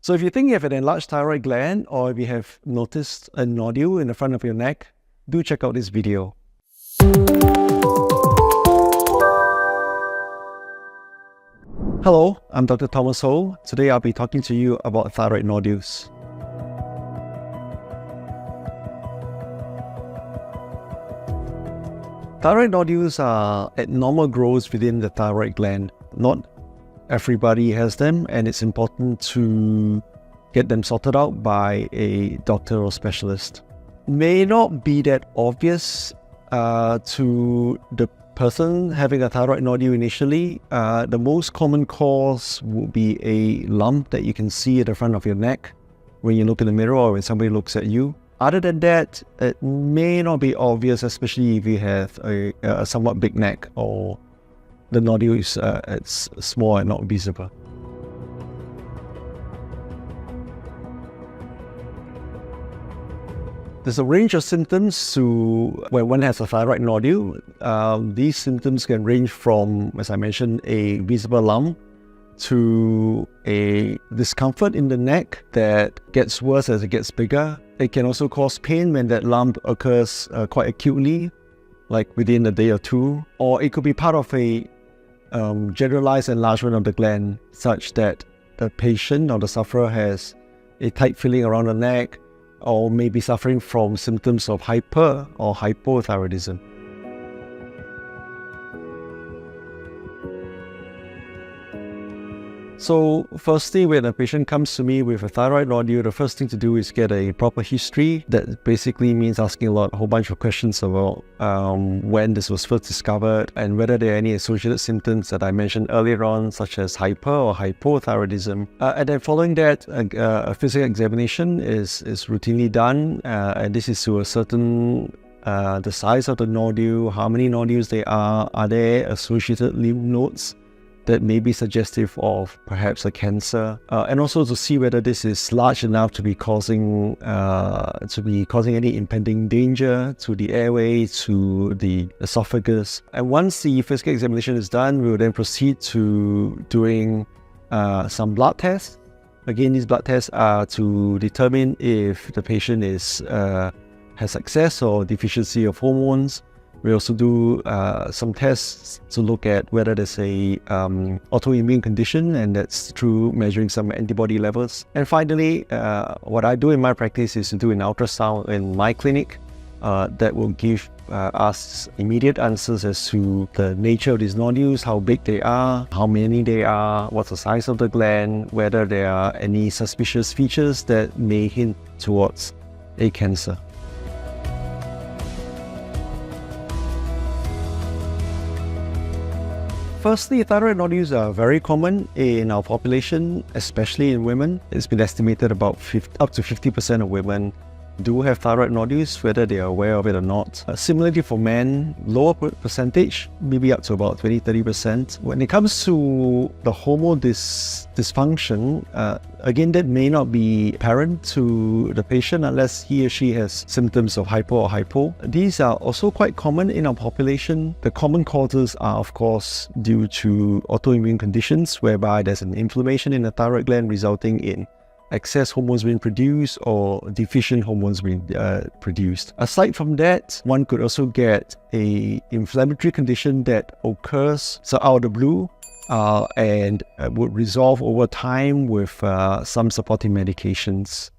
So if you think you have an enlarged thyroid gland, or if you have noticed a nodule in the front of your neck, do check out this video. Hello, I'm Dr. Thomas Ho. Today I'll be talking to you about thyroid nodules. Thyroid nodules are abnormal growths within the thyroid gland. Not everybody has them, and it's important to get them sorted out by a doctor or specialist. May not be that obvious to the person having a thyroid nodule initially. The most common cause would be a lump that you can see at the front of your neck when you look in the mirror or when somebody looks at you. Other than that, it may not be obvious, especially if you have a somewhat big neck or the nodule is it's small and not visible. There's a range of symptoms when one has a thyroid nodule. These symptoms can range from, as I mentioned, a visible lump to a discomfort in the neck that gets worse as it gets bigger. It can also cause pain when that lump occurs quite acutely, like within a day or two. Or it could be part of a generalized enlargement of the gland, such that the patient or the sufferer has a tight feeling around the neck, or may be suffering from symptoms of hyper or hypothyroidism. So firstly, when a patient comes to me with a thyroid nodule, the first thing to do is get a proper history. That basically means asking a whole bunch of questions about when this was first discovered and whether there are any associated symptoms that I mentioned earlier on, such as hyper or hypothyroidism. And then following that, a physical examination is routinely done, and this is to ascertain the size of the nodule, how many nodules there are there associated lymph nodes that may be suggestive of perhaps a cancer, and also to see whether this is large enough to be causing any impending danger to the airway, to the esophagus. And once the physical examination is done, we will then proceed to doing some blood tests. Again, these blood tests are to determine if the patient has excess or deficiency of hormones. We also do some tests to look at whether there's a autoimmune condition, and that's through measuring some antibody levels. And finally, what I do in my practice is to do an ultrasound in my clinic that will give us immediate answers as to the nature of these nodules, how big they are, how many they are, what's the size of the gland, whether there are any suspicious features that may hint towards a cancer. Firstly, thyroid nodules are very common in our population, especially in women. It's been estimated about up to 50% of women do have thyroid nodules, whether they are aware of it or not. Similarly for men, lower percentage, maybe up to about 20-30%. When it comes to the hormone dysfunction, again, that may not be apparent to the patient unless he or she has symptoms of hypo or hypo. These are also quite common in our population. The common causes are, of course, due to autoimmune conditions, whereby there's an inflammation in the thyroid gland resulting in excess hormones being produced or deficient hormones being produced. Aside from that, one could also get an inflammatory condition that occurs out of the blue and would resolve over time with some supporting medications.